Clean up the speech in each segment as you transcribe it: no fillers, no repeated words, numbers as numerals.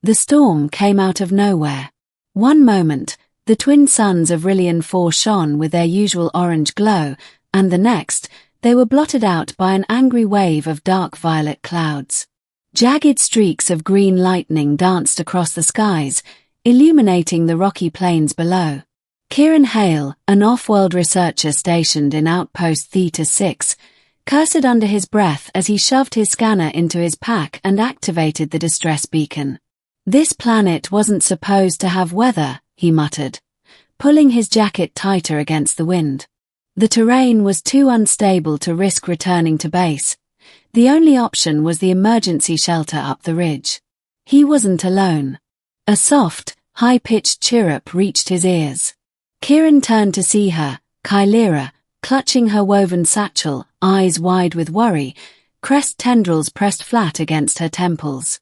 The storm came out of nowhere. One moment, the twin suns of Rillian 4 shone with their usual orange glow, and the next, they were blotted out by an angry wave of dark violet clouds. Jagged streaks of green lightning danced across the skies, illuminating the rocky plains below. Kieran Hale, an off-world researcher stationed in Outpost Theta 6, cursed under his breath as he shoved his scanner into his pack and activated the distress beacon. "This planet wasn't supposed to have weather," he muttered, pulling his jacket tighter against the wind. The terrain was too unstable to risk returning to base. The only option was the emergency shelter up the ridge. He wasn't alone. A soft, high-pitched chirrup reached his ears. Kieran turned to see her, Kylera, clutching her woven satchel, eyes wide with worry, crest tendrils pressed flat against her temples.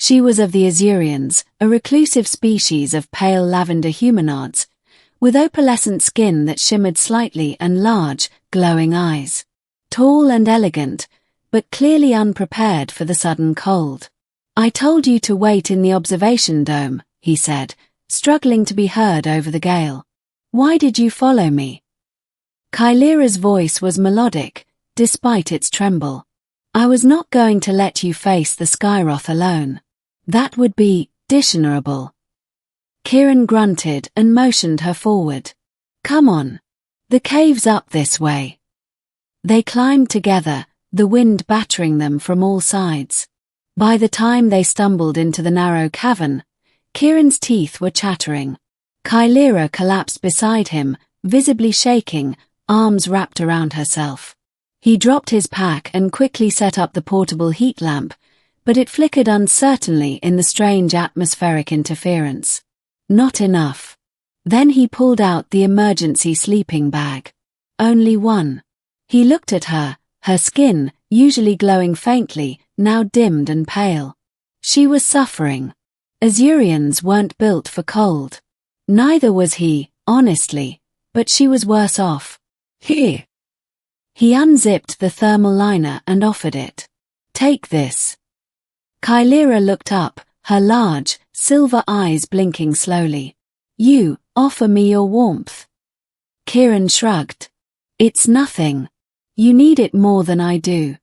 She was of the Azurians, a reclusive species of pale lavender humanoids, with opalescent skin that shimmered slightly and large, glowing eyes. Tall and elegant, but clearly unprepared for the sudden cold. "I told you to wait in the observation dome," he said, struggling to be heard over the gale. "Why did you follow me?" Kylera's voice was melodic, despite its tremble. "I was not going to let you face the Skyroth alone. That would be dishonorable." Kieran grunted and motioned her forward. "Come on. The cave's up this way." They climbed together, the wind battering them from all sides. By the time they stumbled into the narrow cavern, Kieran's teeth were chattering. Kylera collapsed beside him, visibly shaking, arms wrapped around herself. He dropped his pack and quickly set up the portable heat lamp, but it flickered uncertainly in the strange atmospheric interference. Not enough. Then he pulled out the emergency sleeping bag. Only one. He looked at her, her skin, usually glowing faintly, now dimmed and pale. She was suffering. Azurians weren't built for cold. Neither was he, honestly, but she was worse off. "Here." He unzipped the thermal liner and offered it. "Take this." Kylera looked up, her large, silver eyes blinking slowly. "You offer me your warmth." Kieran shrugged. "It's nothing. You need it more than I do."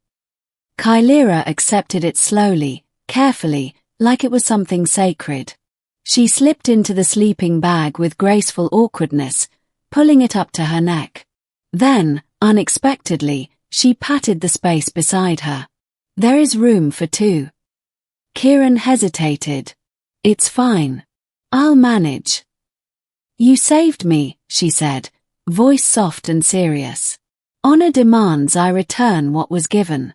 Kylera accepted it slowly, carefully, like it was something sacred. She slipped into the sleeping bag with graceful awkwardness, pulling it up to her neck. Then, unexpectedly, she patted the space beside her. "There is room for two." Kieran hesitated. "It's fine. I'll manage." "You saved me," she said, voice soft and serious. "Honor demands I return what was given."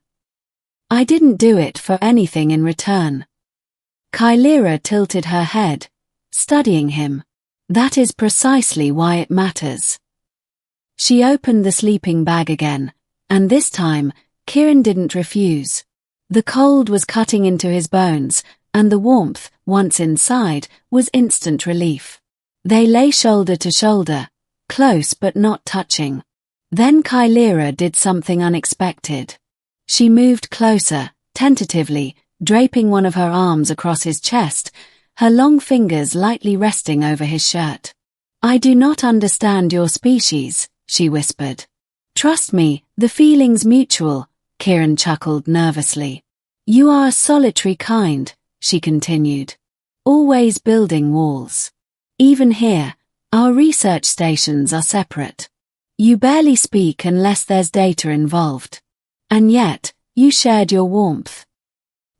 "I didn't do it for anything in return." Kylera tilted her head, studying him. "That is precisely why it matters." She opened the sleeping bag again, and this time, Kieran didn't refuse. The cold was cutting into his bones, and the warmth, once inside, was instant relief. They lay shoulder to shoulder, close but not touching. Then Kylera did something unexpected. She moved closer, tentatively, draping one of her arms across his chest, her long fingers lightly resting over his shirt. "I do not understand your species," she whispered. "Trust me, the feeling's mutual," Kieran chuckled nervously. "You are a solitary kind," she continued. "Always building walls. Even here, our research stations are separate. You barely speak unless there's data involved. And yet, you shared your warmth."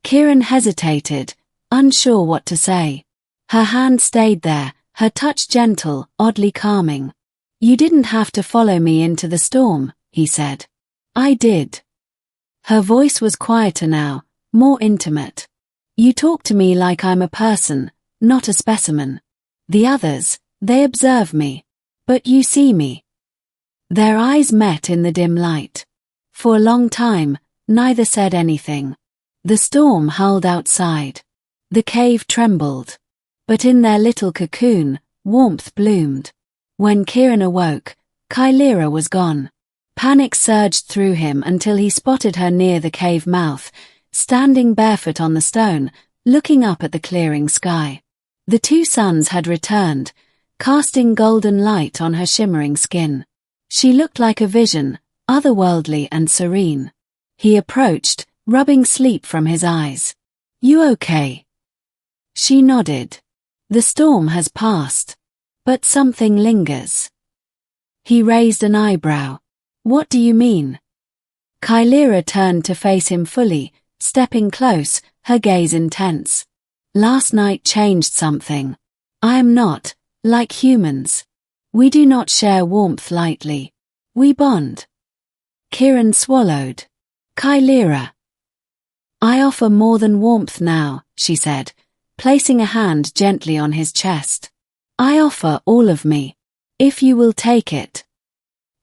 Kieran hesitated, unsure what to say. Her hand stayed there, her touch gentle, oddly calming. "You didn't have to follow me into the storm," he said. "I did." Her voice was quieter now, more intimate. "You talk to me like I'm a person, not a specimen. The others, they observe me. But you see me." Their eyes met in the dim light. For a long time, neither said anything. The storm howled outside. The cave trembled. But in their little cocoon, warmth bloomed. When Kieran awoke, Kylera was gone. Panic surged through him until he spotted her near the cave mouth, standing barefoot on the stone, looking up at the clearing sky. The two suns had returned, casting golden light on her shimmering skin. She looked like a vision, otherworldly and serene. He approached, rubbing sleep from his eyes. "You okay?" She nodded. "The storm has passed. But something lingers." He raised an eyebrow. "What do you mean?" Kylera turned to face him fully, stepping close, her gaze intense. "Last night changed something. I am not, like humans. We do not share warmth lightly. We bond." Kieran swallowed. "Kylera." "I offer more than warmth now," she said, placing a hand gently on his chest. "I offer all of me, if you will take it."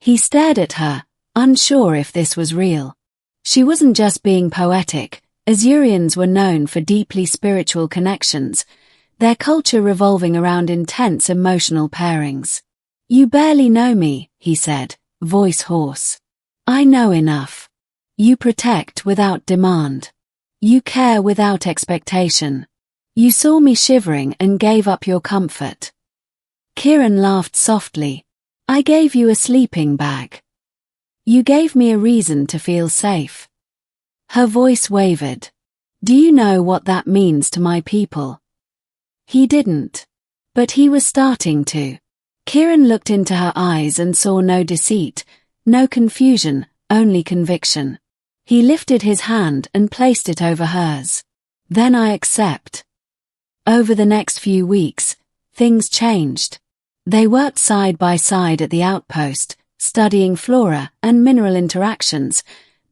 He stared at her, unsure if this was real. She wasn't just being poetic. Asyrians were known for deeply spiritual connections, their culture revolving around intense emotional pairings. "You barely know me," he said, voice hoarse. "I know enough. You protect without demand. You care without expectation. You saw me shivering and gave up your comfort." Kieran laughed softly. "I gave you a sleeping bag. You gave me a reason to feel safe." Her voice wavered. "Do you know what that means to my people?" He didn't. But he was starting to. Kieran looked into her eyes and saw no deceit, no confusion, only conviction. He lifted his hand and placed it over hers. "Then I accept." Over the next few weeks, things changed. They worked side by side at the outpost, studying flora and mineral interactions,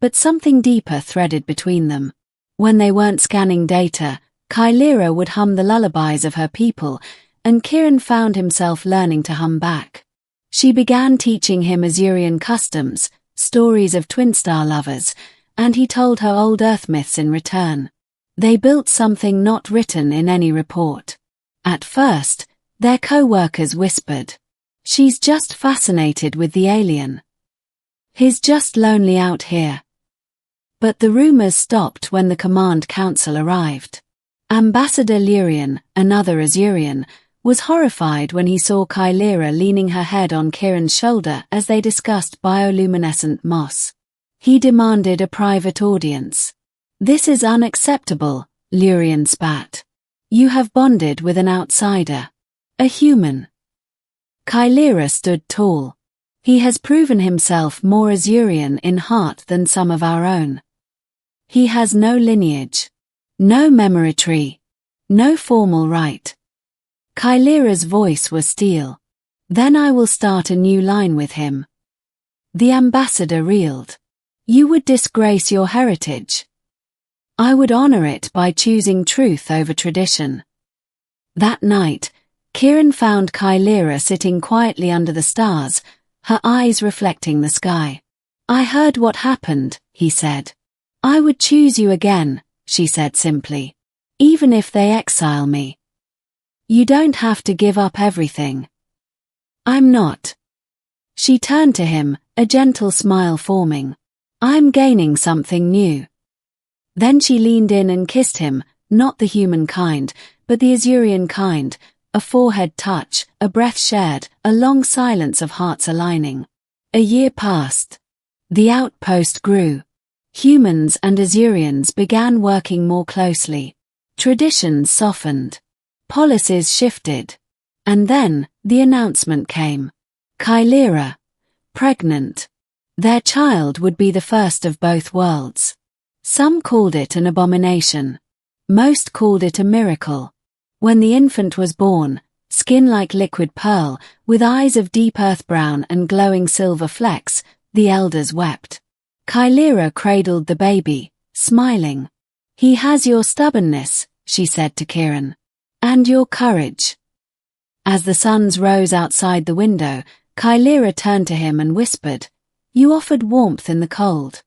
but something deeper threaded between them. When they weren't scanning data, Kylera would hum the lullabies of her people, and Kieran found himself learning to hum back. She began teaching him Asyrian customs, stories of twin-star lovers, and he told her old earth myths in return. They built something not written in any report. At first, their co-workers whispered, "She's just fascinated with the alien. He's just lonely out here." But the rumors stopped when the command council arrived. Ambassador Lyrian, another Asyrian, was horrified when he saw Kylera leaning her head on Kieran's shoulder as they discussed bioluminescent moss. He demanded a private audience. "This is unacceptable," Lyrian spat. "You have bonded with an outsider. A human." Kylera stood tall. "He has proven himself more Asyrian in heart than some of our own. He has no lineage, no memory tree, no formal right." Kylera's voice was steel. "Then I will start a new line with him." The ambassador reeled. "You would disgrace your heritage." "I would honor it by choosing truth over tradition." That night, Kieran found Kylera sitting quietly under the stars, her eyes reflecting the sky. "I heard what happened," he said. "I would choose you again," she said simply. "Even if they exile me. You don't have to give up everything." "I'm not." She turned to him, a gentle smile forming. "I'm gaining something new." Then she leaned in and kissed him, not the human kind, but the Asyrian kind, a forehead touch, a breath shared, a long silence of hearts aligning. A year passed. The outpost grew. Humans and Asyrians began working more closely. Traditions softened. Policies shifted. And then, the announcement came. Kylera, pregnant. Their child would be the first of both worlds. Some called it an abomination. Most called it a miracle. When the infant was born, skin like liquid pearl, with eyes of deep earth brown and glowing silver flecks, the elders wept. Kylera cradled the baby, smiling. "He has your stubbornness," she said to Kieran. "And your courage." As the suns rose outside the window, Kylera turned to him and whispered, "You offered warmth in the cold.